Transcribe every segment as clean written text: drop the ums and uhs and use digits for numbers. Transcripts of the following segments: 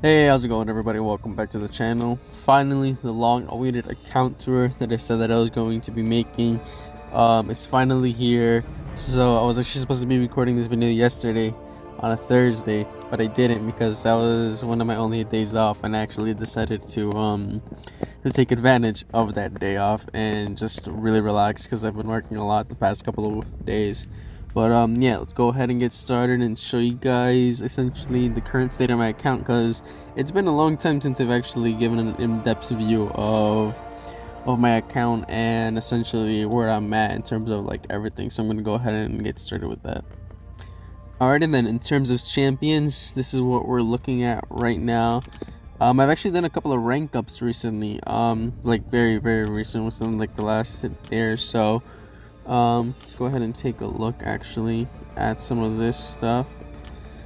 Hey, how's it going, everybody? Welcome back to the channel. Finally, the long-awaited account tour that I said that I was going to be making is finally here. So I was actually supposed to be recording this video yesterday on a Thursday, but I didn't because that was one of my only days off, and I actually decided to take advantage of that day off and just really relax because I've been working a lot the past couple of days. But yeah, let's go ahead and get started and show you guys essentially the current state of my account, because it's been a long time since I've actually given an in-depth view of my account and essentially where I'm at in terms of like everything. So I'm gonna go ahead and get started with that. Alrighty then, in terms of champions, this is what we're looking at right now. I've actually done a couple of rank ups recently, like very recent, within like the last day or so. Let's go ahead and take a look actually at some of this stuff.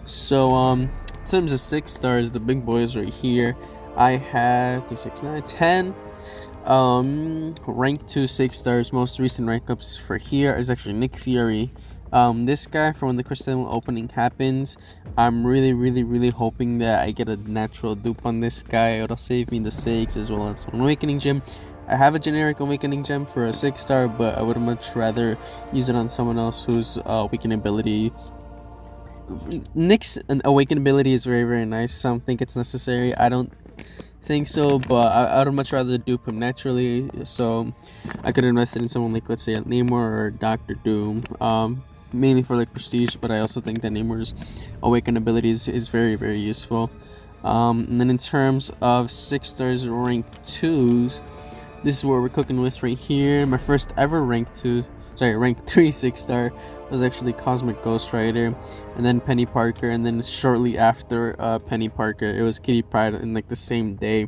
So in terms of 6 stars, the big boys right here, I have 3, 6, 9, 10 rank 2 6 stars. Most recent rank ups for here is actually Nick Fury. This guy, for when the crystal opening happens, I'm really hoping that I get a natural dupe on this guy. It'll save me the 6 as well as an awakening gem. I have a generic awakening gem for a 6 star, but I would much rather use it on someone else whose awakening ability. Nick's awakening ability is very nice. Some think it's necessary. I don't think so, but I would much rather dupe him naturally. So I could invest it in someone like, let's say, a Namor or Doctor Doom. Mainly for like prestige, but I also think that Namor's awakened abilities is very useful. And then in terms of 6 stars rank 2s, this is what we're cooking with right here. My first ever rank 3 6 star was actually Cosmic Ghost Rider, and then Penny Parker, and then shortly after Penny Parker, it was Kitty Pryde in like the same day.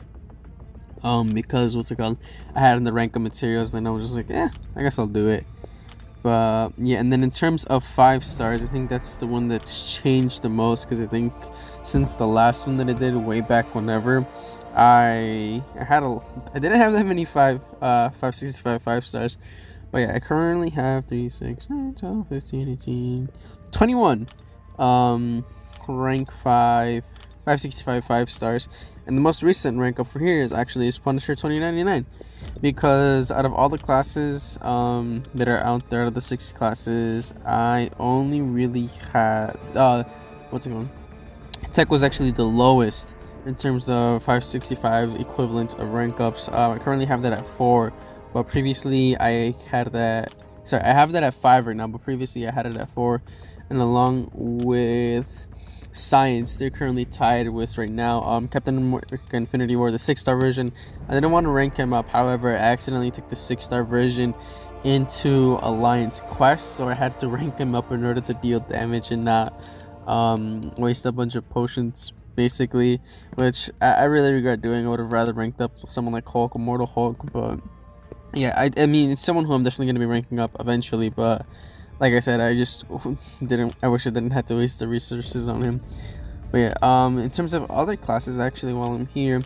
Because what's it called? I had in the rank of materials, and I was just like, I guess I'll do it. But yeah, and then in terms of 5 stars, I think that's the one that's changed the most, because I think since the last one that I did way back whenever, I didn't have that many 565 5 stars, but yeah, I currently have 3, 6, 9, 12, 15, 18, 21 rank 5 565 5 stars. And the most recent rank up for here is Punisher 2099, because out of all the classes that are out there, out of the 6 classes, I only really had what's it called? Tech was actually the lowest in terms of 565 equivalent of rank ups. I currently have that at 4, but previously I had that. Sorry, I have that at 5 right now, but previously I had it at 4. And along with Science, they're currently tied with right now Captain America Infinity War, the 6 star version. I didn't want to rank him up, however, I accidentally took the 6 star version into Alliance Quest, so I had to rank him up in order to deal damage and not waste a bunch of potions, basically, which I really regret doing. I would have rather ranked up someone like Hulk, Immortal Hulk, but yeah, I mean, it's someone who I'm definitely going to be ranking up eventually, but like I said, I just I wish I didn't have to waste the resources on him. But yeah, in terms of other classes, actually, while I'm here,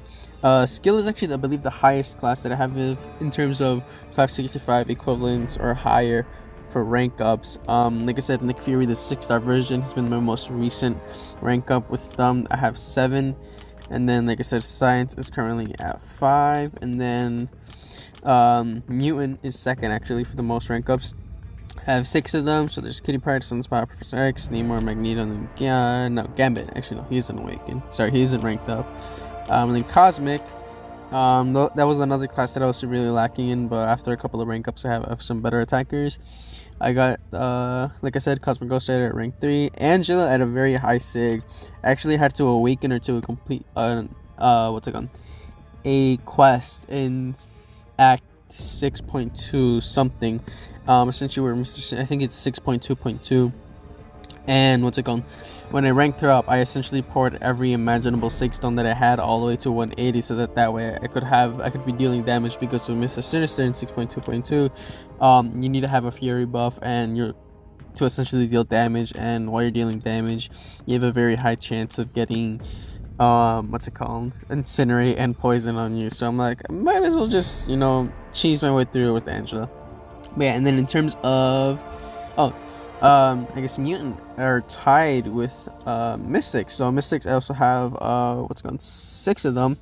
skill is actually, I believe, the highest class that I have in terms of 565 equivalents or higher for rank ups. Like I said, Nick Fury, the 6 star version, has been my most recent rank up with them. I have 7, and then like I said, Science is currently at 5, and then Mutant is second actually for the most rank ups. I have 6 of them, so there's Kitty Pryde, Sunspot, Professor X, Namor, Magneto, and then Gambit. Actually, no, he isn't awakened. Sorry, he isn't ranked up. And then Cosmic, that was another class that I was really lacking in, but after a couple of rank ups, I have some better attackers. I got, like I said, Cosmic Ghost Rider at rank 3, Angela at a very high sig. I actually had to awaken her to a complete, a quest in Act 6.2 something. Essentially where I think it's 6.2.2, and when I ranked her up, I essentially poured every imaginable 6 stone that I had all the way to 180, so that way I could be dealing damage, because with Mr. Sinister in 6.2.2, you need to have a fury buff and you're to essentially deal damage, and while you're dealing damage, you have a very high chance of getting incinerate and poison on you. So I'm like, I might as well just cheese my way through with Angela. But yeah, and then in terms of I guess mutant are tied with mystics. So mystics, I also have what's it called, 6 of them.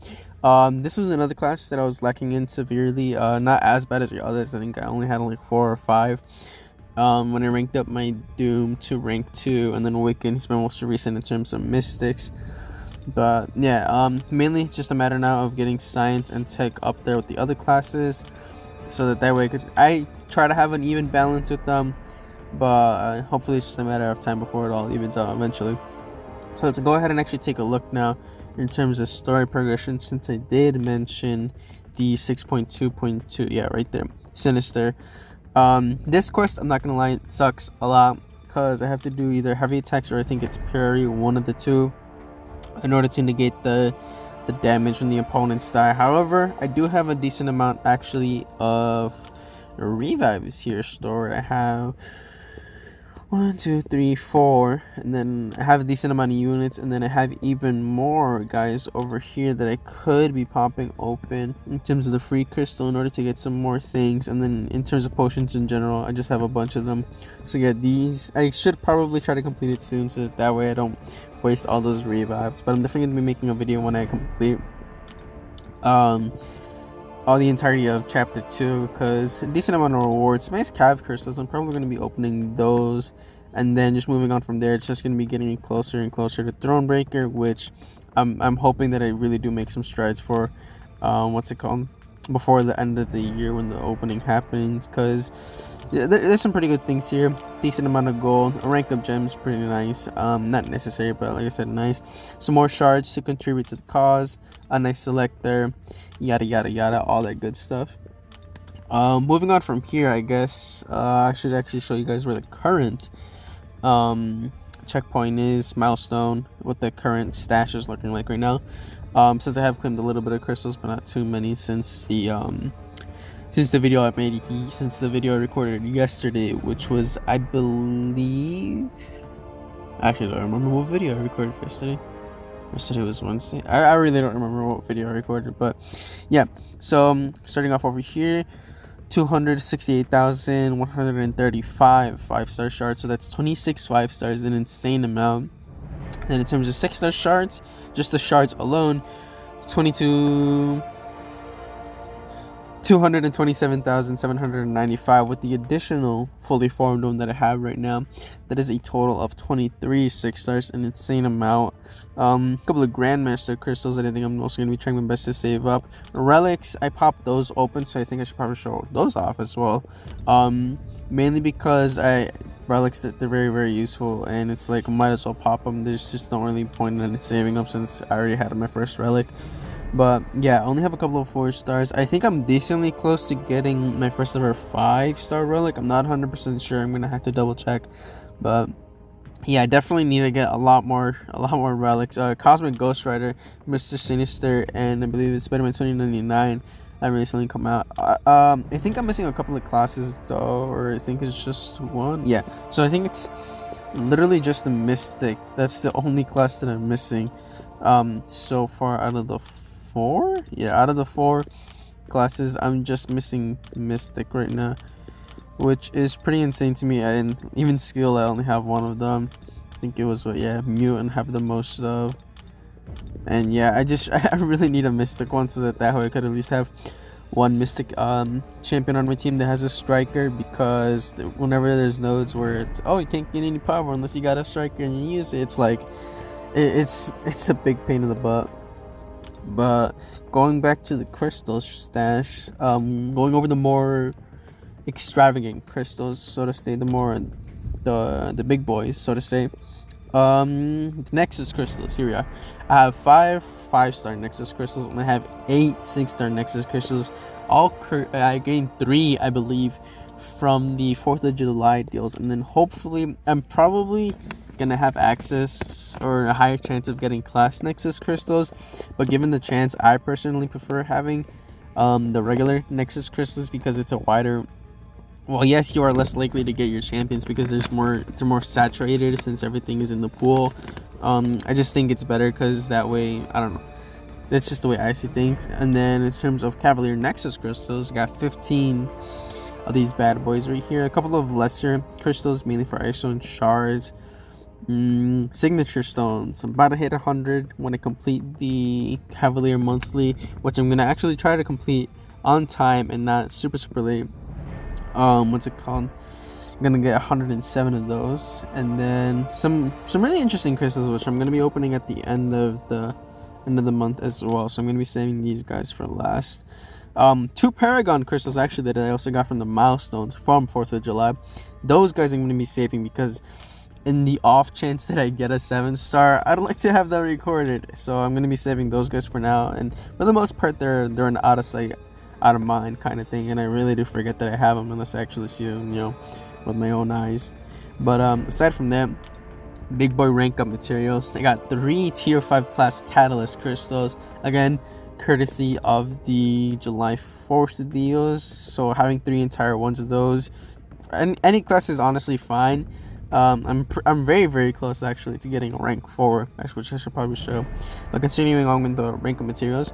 This was another class that I was lacking in severely. Not as bad as the others. I think I only had like 4 or 5. When I ranked up my Doom to rank 2, and then Wiccan, he's my most recent in terms of mystics. But yeah, mainly just a matter now of getting science and tech up there with the other classes, so that way I try to have an even balance with them. But hopefully it's just a matter of time before it all evens out eventually. So let's go ahead and actually take a look now in terms of story progression, since I did mention the 6.2.2. Yeah, right there, Sinister. This quest, I'm not gonna lie, it sucks a lot because I have to do either heavy attacks or I think it's parry, one of the two, in order to negate the damage when the opponents die. However, I do have a decent amount actually of revives here stored. I have 1, 2, 3, 4, and then I have a decent amount of units, and then I have even more guys over here that I could be popping open in terms of the free crystal in order to get some more things. And then in terms of potions in general, I just have a bunch of them. So yeah, these I should probably try to complete it soon, so that way I don't waste all those revives. But I'm definitely gonna be making a video when I complete all the entirety of chapter 2, because a decent amount of rewards, nice cav crystals. I'm probably going to be opening those, and then just moving on from there. It's just going to be getting closer and closer to Thronebreaker, which I'm hoping that I really do make some strides for what's it called, before the end of the year when the opening happens, because yeah, there's some pretty good things here. Decent amount of gold, a rank up gems, pretty nice. Not necessary, but like I said, nice. Some more shards to contribute to the cause, a nice selector, yada yada yada, all that good stuff. Moving on from here, I guess I should actually show you guys where the current checkpoint is, milestone, what the current stash is looking like right now. Since I have claimed a little bit of crystals, but not too many since the video I made, since the video I recorded yesterday, which was, I believe, actually I don't remember what video I recorded yesterday. Yesterday was Wednesday. I really don't remember what video I recorded, but yeah. So starting off over here, 268,135 5-star shards. So that's 26 5-stars, an insane amount. And in terms of 6-star shards, just the shards alone, 227,795 with the additional fully formed one that I have right now. That is a total of 23 6-stars, an insane amount. A couple of Grandmaster crystals that I think I'm also going to be trying my best to save up. Relics, I popped those open, so I think I should probably show those off as well. Mainly because relics, that they're very, very useful, and it's like might as well pop them. There's just not really point in it saving up since I already had my first relic. But yeah, I only have a couple of 4-stars. I think I'm decently close to getting my first ever 5-star relic. I'm not 100% sure. I'm gonna have to double check. But yeah, I definitely need to get a lot more relics. Cosmic Ghost Rider, Mr. Sinister, and I believe it's Spider-Man 2099 that recently come out. I think I'm missing a couple of classes though, or I think it's just one. Yeah, so I think it's literally just the Mystic. That's the only class that I'm missing so far out of the 4. Yeah, out of the 4 classes, I'm just missing Mystic right now, which is pretty insane to me. And even skill, I only have one of them. I think it was mutant have the most of. And yeah, I really need a Mystic one, so that way I could at least have one Mystic champion on my team that has a striker, because whenever there's nodes where it's, oh, you can't get any power unless you got a striker and you use it, it's like it's a big pain in the butt. But going back to the crystal stash, going over the more extravagant crystals, so to say, the big boys, so to say. Nexus crystals, here we are. I have 5 5-star Nexus crystals, and I have 8 6-star Nexus crystals. I gained 3, I believe, from the 4th of July deals, and then hopefully I'm probably gonna have access or a higher chance of getting class Nexus crystals. But given the chance, I personally prefer having the regular Nexus crystals, because it's a wider, well, yes, you are less likely to get your champions because they're more saturated since everything is in the pool. I just think it's better because that way, I don't know, that's just the way I see things. And then in terms of Cavalier Nexus crystals, I got 15 of these bad boys right here. A couple of lesser crystals, mainly for ice-stone shards. Signature stones. I'm about to hit 100 when I complete the Cavalier monthly, which I'm gonna actually try to complete on time and not super late. What's it called? I'm gonna get 107 of those, and then some really interesting crystals, which I'm gonna be opening at the end of the month as well. So I'm gonna be saving these guys for last. 2 Paragon crystals actually that I also got from the milestones from 4th of July. Those guys I'm gonna be saving because in the off chance that I get a 7-star, I'd like to have that recorded. So I'm gonna be saving those guys for now, and for the most part they're an out of sight, out of mind kind of thing, and I really do forget that I have them unless I actually see them, with my own eyes. But aside from that, big boy rank up materials. I got 3 tier 5 class catalyst crystals, again courtesy of the July 4th deals. So having 3 entire ones of those, and any class is honestly fine. I'm very close actually to getting a rank 4, which I should probably show. But continuing on with the rank of materials,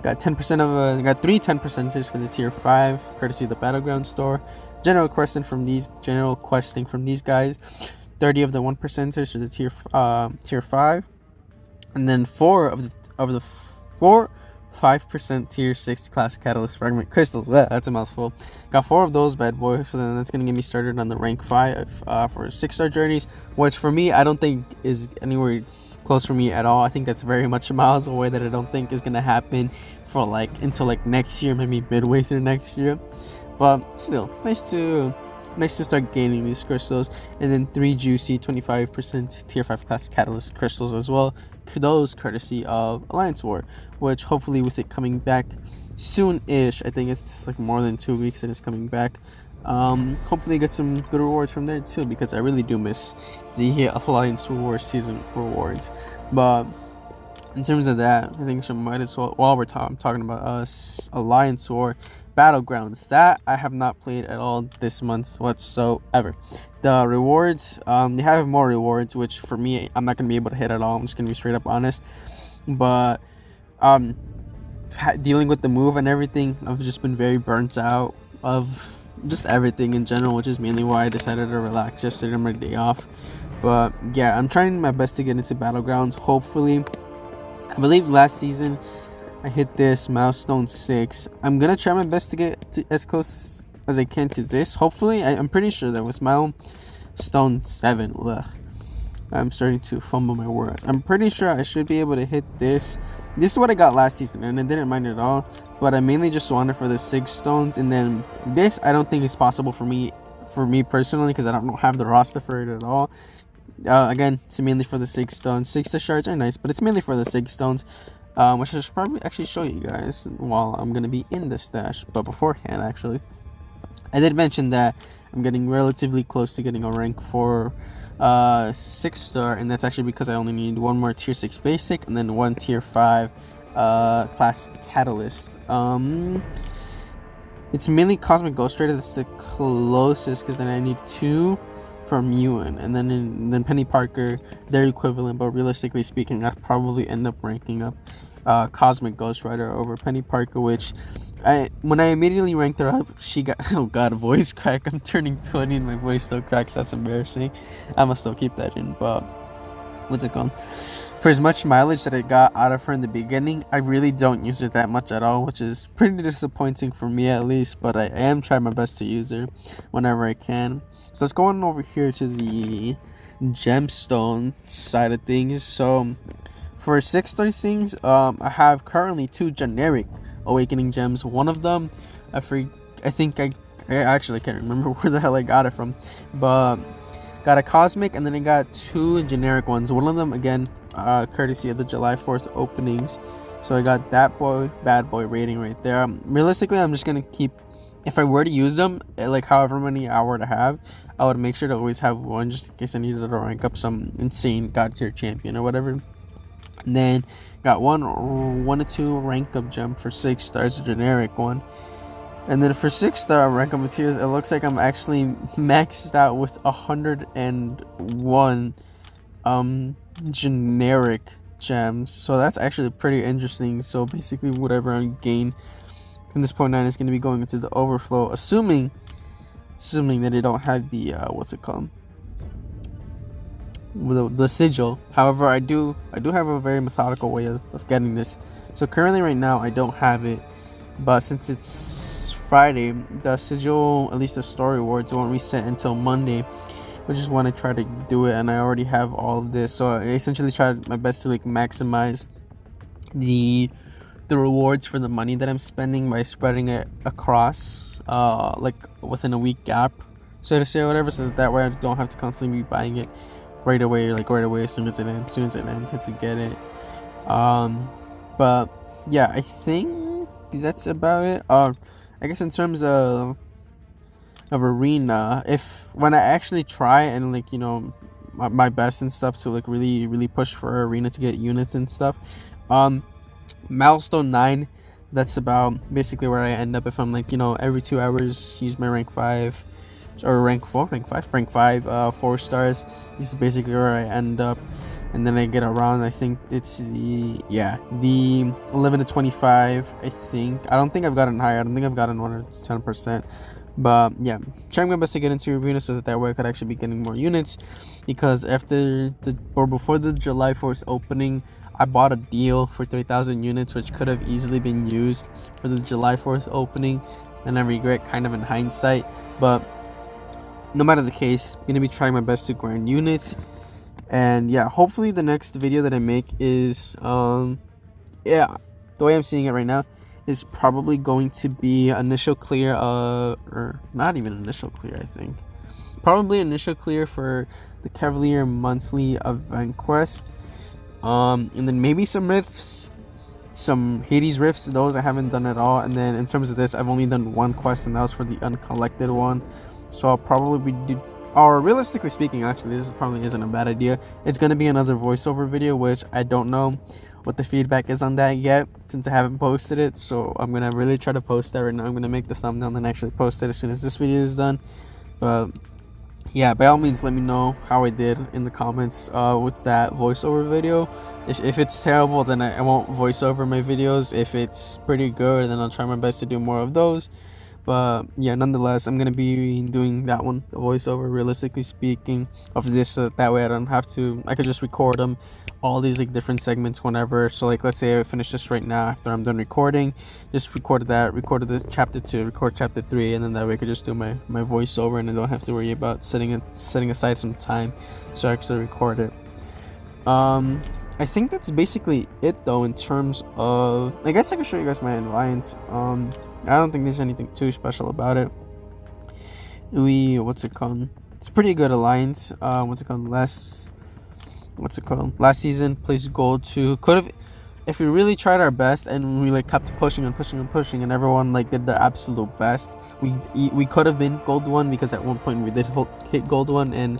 got 10% of got 3 10% for the tier 5, courtesy of the battleground store. General questing from these guys, 30 of the 1%ers for the tier 5, and then 4 of the 5% tier 6 class catalyst fragment crystals. That's a mouthful. Got 4 of those bad boys, so then that's gonna get me started on the rank 5 for 6-star journeys, which for me I don't think is anywhere close for me at all. I think that's very much miles away, that I don't think is gonna happen for until next year, maybe midway through next year. But still, nice to start gaining these crystals. And then 3 juicy 25% tier 5 class catalyst crystals as well, those courtesy of Alliance War, which hopefully with it coming back soon-ish, I think it's more than 2 weeks that it's coming back, hopefully get some good rewards from there too, because I really do miss the Alliance War season rewards. But in terms of that, I think I might as well, while we're talking about Alliance War Battlegrounds, that I have not played at all this month whatsoever. The rewards, they have more rewards, which for me I'm not gonna be able to hit at all. I'm just gonna be straight up honest. But dealing with the move and everything, I've just been very burnt out of just everything in general, which is mainly why I decided to relax yesterday on my day off. But yeah, I'm trying my best to get into Battlegrounds. Hopefully, I believe last season I hit this milestone 6. I'm gonna try my best to get to as close as I can to this. Hopefully, I'm pretty sure that with milestone 7, I'm starting to fumble my words. I'm pretty sure I should be able to hit this. This is what I got last season, and I didn't mind it at all. But I mainly just wanted for the 6 stones, and then this I don't think is possible for me personally, because I don't have the roster for it at all. Again, it's mainly for the 6 stones. 6 shards are nice, but it's mainly for the 6 stones. Which I should probably actually show you guys while I'm gonna be in the stash. But beforehand, actually, I did mention that I'm getting relatively close to getting a rank 4 6-star, and that's actually because I only need 1 more tier 6 basic and then 1 tier 5 class catalyst. It's mainly Cosmic Ghost Rider that's the closest, because then I need 2 from Ewan, and then Penny Parker, they're equivalent, but realistically speaking, I'd probably end up ranking up Cosmic Ghost Rider over Penny Parker, which when I immediately ranked her up, she got, oh god, voice crack. I'm turning 20 and my voice still cracks. That's embarrassing. I must still keep that in. But what's it called? For as much mileage that I got out of her in the beginning, I really don't use her that much at all, which is pretty disappointing for me at least, but I am trying my best to use her whenever I can. So let's go on over here to the gemstone side of things. So for 6-star things, I have currently 2 generic awakening gems. One of them, I think I actually can't remember where the hell I got it from, but got a cosmic, and then I got 2 generic ones. One of them, again, courtesy of the July 4th openings. So I got that bad boy rating right there. Realistically, I'm just gonna keep, if I were to use them, however many I were to have, I would make sure to always have 1 just in case I needed to rank up some insane god tier champion or whatever. And then got 1 or 2 rank up gem for 6 stars, a generic one. And then for 6-star rank up materials, it looks like I'm actually maxed out with 101 generic gems. So that's actually pretty interesting. So basically whatever I gain from this point on is going to be going into the overflow, assuming assuming that they don't have the what's it called, the sigil. However, I do have a very methodical way of getting this. So currently right now I don't have it, but since it's Friday, the sigil, at least the story rewards, won't reset until Monday. I just want to try to do it, and I already have all of this, so I essentially tried my best to like maximize the rewards for the money that I'm spending by spreading it across like within a week gap, so to say, or whatever, so that way I don't have to constantly be buying it right away as soon as it ends, had to get it. But yeah, I think that's about it. I guess in terms of arena, if when I actually try and like, you know, my best and stuff to like really push for arena to get units and stuff, milestone 9, that's about basically where I end up if I'm like, you know, every 2 hours use my rank 5 or rank 5 4 stars. This is basically where I end up, and then I get around, I think it's the 11 to 25. I don't think I've gotten higher. I don't think I've gotten 110%. But yeah, trying my best to get into arena so that way I could actually be getting more units, because before the July 4th opening, I bought a deal for 3,000 units, which could have easily been used for the July 4th opening, and I regret kind of in hindsight. But no matter the case, I'm gonna be trying my best to grind units. And yeah, hopefully the next video that I make is the way I'm seeing it right now is probably going to be initial clear or not even initial clear, I think probably initial clear for the Cavalier monthly event quest, and then maybe some rifts, some Hades rifts. Those I haven't done at all. And then in terms of this, I've only done one quest, and that was for the uncollected one, so I'll probably be or realistically speaking, actually this probably isn't a bad idea, it's going to be another voiceover video, which I don't know what the feedback is on that yet, since I haven't posted it. So I'm gonna really try to post that right now. I'm gonna make the thumbnail and actually post it as soon as this video is done. But yeah, by all means, let me know how I did in the comments with that voiceover video. If it's terrible, then I won't voice over my videos. If it's pretty good, then I'll try my best to do more of those. But yeah, nonetheless, I'm gonna be doing that one, the voiceover, realistically speaking, of this, so that way I don't have to, I could just record them, all these like different segments whenever. So like, let's say I finish this right now, after I'm done recording, just recorded the chapter 2, record chapter 3, and then that way I could just do my voiceover, and I don't have to worry about setting aside some time so I actually record it. I think that's basically it though, in terms of, I guess I can show you guys my alliance. I don't think there's anything too special about it. What's it called? It's a pretty good alliance. Last season, placed gold 2. Could have, if we really tried our best and we like kept pushing and everyone like did their absolute best, we could have been gold 1, because at one point we did hit gold 1, and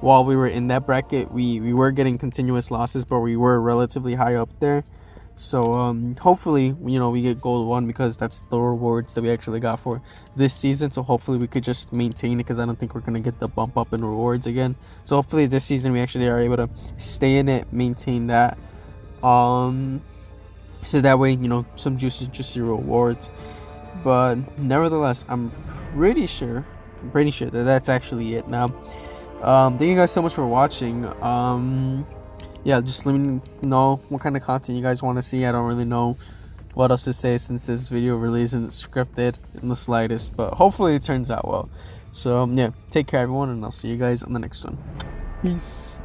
while we were in that bracket, we were getting continuous losses, but we were relatively high up there. So hopefully, you know, we get gold 1, because that's the rewards that we actually got for this season. So hopefully we could just maintain it, because I don't think we're gonna get the bump up in rewards again. So hopefully this season we actually are able to stay in it, maintain that, so that way, you know, some juicy rewards. But nevertheless, I'm pretty sure that that's actually it now. Thank you guys so much for watching. Yeah, just let me know what kind of content you guys want to see. I don't really know what else to say, since this video really isn't scripted in the slightest, but hopefully it turns out well. So yeah, take care everyone, and I'll see you guys on the next one. Peace.